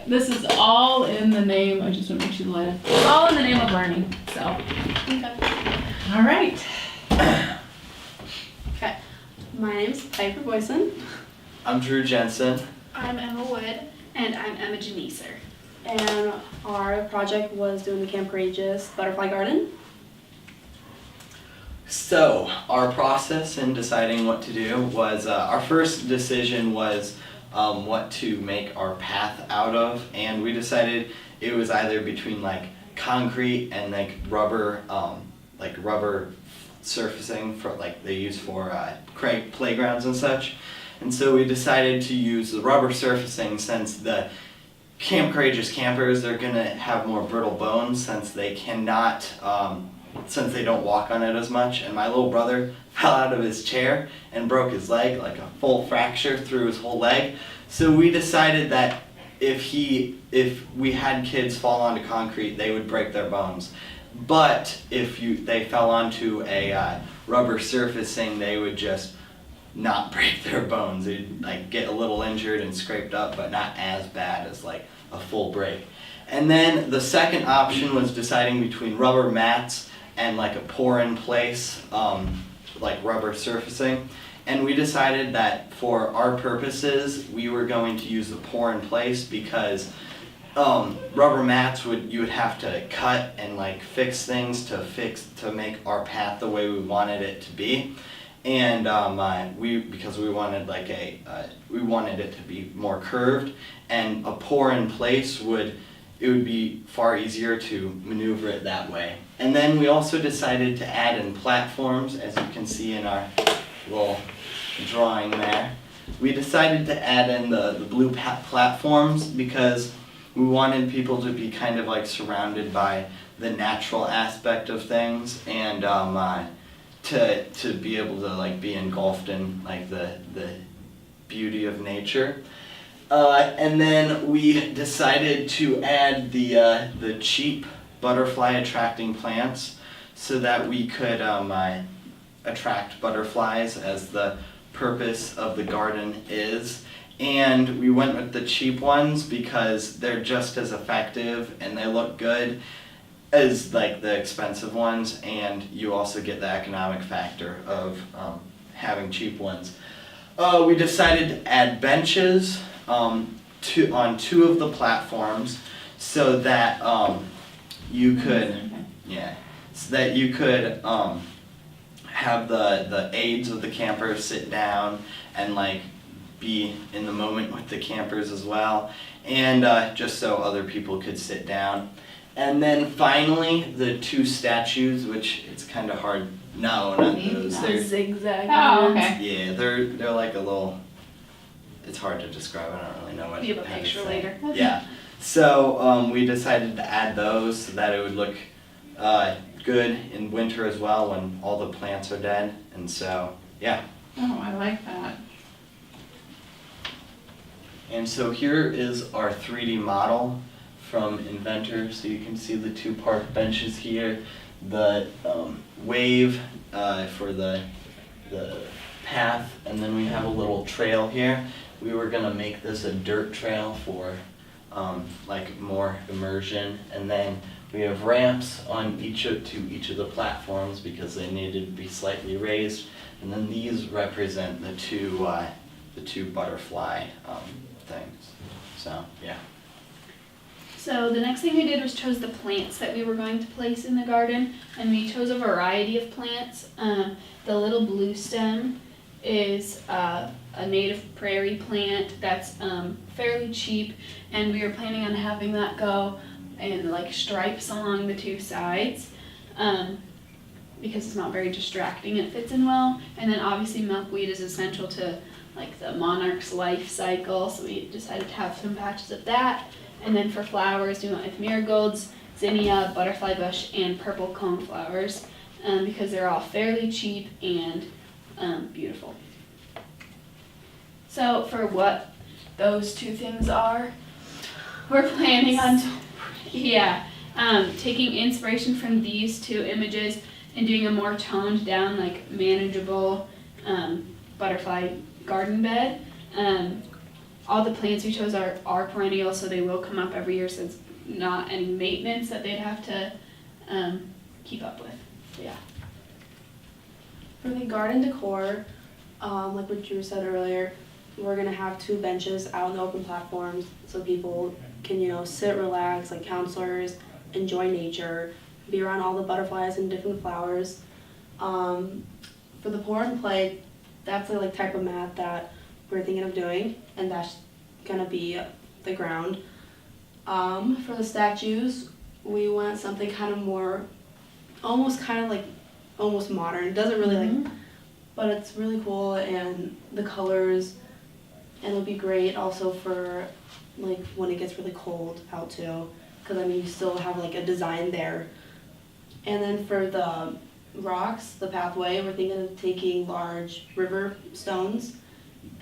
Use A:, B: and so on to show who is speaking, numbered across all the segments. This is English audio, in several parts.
A: this is all in the name, I just want to make sure the light, it's all in the name of learning, so.
B: Okay.
A: All right.
B: Okay. My name's Piper Boyson.
C: I'm Drew Jensen.
D: I'm Emma Wood.
B: And I'm Emma Janicer. And our project was doing the Camp Courageous Butterfly Garden.
C: So, our process in deciding what to do was, our first decision was what to make our path out of, and we decided it was either between like concrete and like rubber surfacing for like they use for playgrounds and such. And so we decided to use the rubber surfacing since the Camp Courageous campers are gonna have more brittle bones since they cannot, since they don't walk on it as much. And my little brother fell out of his chair and broke his leg, like a full fracture through his whole leg. So we decided that if we had kids fall onto concrete, they would break their bones. But if they fell onto a rubber surfacing, they would just not break their bones. They'd like get a little injured and scraped up, but not as bad as like a full break. And then the second option was deciding between rubber mats and like a pour-in-place like rubber surfacing. And we decided that for our purposes, we were going to use the pour-in-place because rubber mats you would have to cut and like fix things to make our path the way we wanted it to be. And because we wanted we wanted it to be more curved, and a pour-in-place would be far easier to maneuver it that way. And then we also decided to add in platforms, as you can see in our little drawing there. We decided to add in the blue platforms because we wanted people to be kind of like surrounded by the natural aspect of things, and to be able to like be engulfed in like the beauty of nature. And then we decided to add the cheap butterfly attracting plants so that we could attract butterflies, as the purpose of the garden is. And we went with the cheap ones because they're just as effective and they look good as like the expensive ones, and you also get the economic factor of having cheap ones. We decided to add benches on two of the platforms so that you could have the aides of the campers sit down and like be in the moment with the campers as well, and just so other people could sit down. And then finally, the two statues, which it's kind of hard. No, not those.
B: They're zigzag.
A: Oh, okay.
C: Yeah, they're like a little. It's hard to describe. I don't really know what.
B: We have a
C: how to
B: picture
C: say.
B: later.
C: Yeah. So we decided to add those so that it would look good in winter as well when all the plants are dead. And so yeah.
A: Oh, I like that.
C: And so here is our 3D model from Inventor. So you can see the two park benches here, the wave for the path, and then we have a little trail here. We were gonna make this a dirt trail for like more immersion, and then we have ramps on each of the platforms because they needed to be slightly raised, and then these represent the two butterfly things. So yeah.
D: So the next thing we did was chose the plants that we were going to place in the garden, and we chose a variety of plants. The little blue stem is a native prairie plant that's fairly cheap, and we were planning on having that go in like stripes along the two sides because it's not very distracting. It fits in well, and then obviously milkweed is essential to like the monarch's life cycle, so we decided to have some patches of that. And then for flowers, we went with marigolds, zinnia, butterfly bush, and purple cone flowers because they're all fairly cheap and beautiful. So for what those two things are, we're planning on taking inspiration from these two images and doing a more toned down, like manageable butterfly garden bed. all the plants we chose are perennial, so they will come up every year, so it's not any maintenance that they'd have to keep up with. So, yeah.
B: For the garden decor, like what you said earlier, we're gonna have 2 benches out in the open platforms so people can, sit, relax, like counselors, enjoy nature, be around all the butterflies and different flowers. For the pour and play, that's the type of mat that we're thinking of doing, and that's gonna be the ground. For the statues, we want something kind of more, almost modern. It doesn't really but it's really cool, and the colors, and it'll be great also for when it gets really cold out too, because you still have a design there. And then for the rocks, the pathway, we're thinking of taking large river stones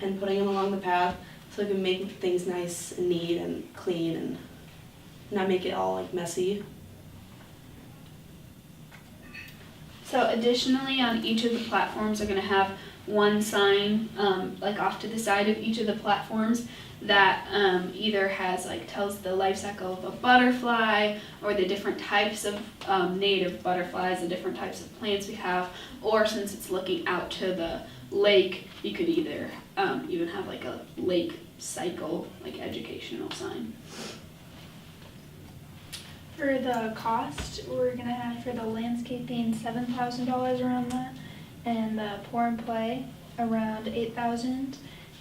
B: and putting them along the path so we can make things nice and neat and clean and not make it all messy.
D: So additionally, on each of the platforms are going to have one sign off to the side of each of the platforms that either has tells the life cycle of a butterfly, or the different types of native butterflies, the different types of plants we have, or since it's looking out to the lake, you could either even have a lake cycle educational sign.
E: For the cost, we're gonna have for the landscaping $7,000 around that, and the pour and play around $8,000,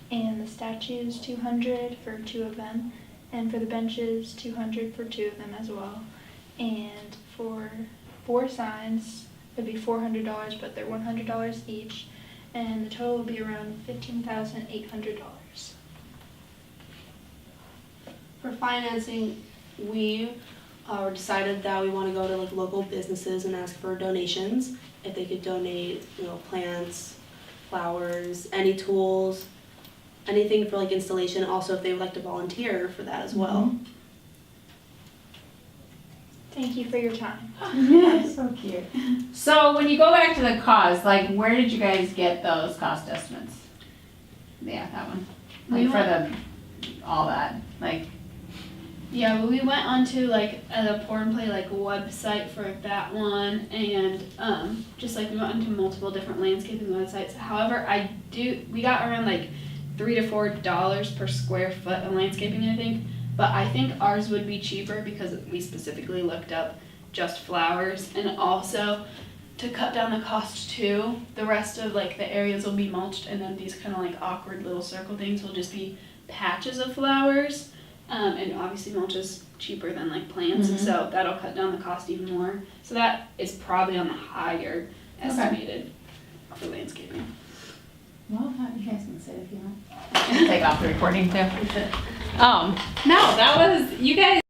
E: and the statues $200 for 2 of them, and for the benches $200 for 2 of them as well. And for 4 signs, it'd be $400, but they're $100 each, and the total will be around $15,800.
B: For financing, we decided that we want to go to local businesses and ask for donations. If they could donate, plants, flowers, any tools, anything for installation. Also, if they would like to volunteer for that as well.
E: Thank you for your time.
A: Yeah, so cute. So when you go back to the cost, where did you guys get those cost estimates? Yeah, that one. All that,
D: Yeah, well, we went onto the pour and play website for that one, and just we went onto multiple different landscaping websites. However, we got around $3 to $4 per square foot of landscaping, I think. But I think ours would be cheaper because we specifically looked up just flowers, and also to cut down the cost too, the rest of the areas will be mulched, and then these kind of awkward little circle things will just be patches of flowers. And obviously mulch is cheaper than plants, so that'll cut down the cost even more. So that is probably on the higher estimated for landscaping.
A: well, you guys can sit if you want. Take off the recording too. No, that was, you guys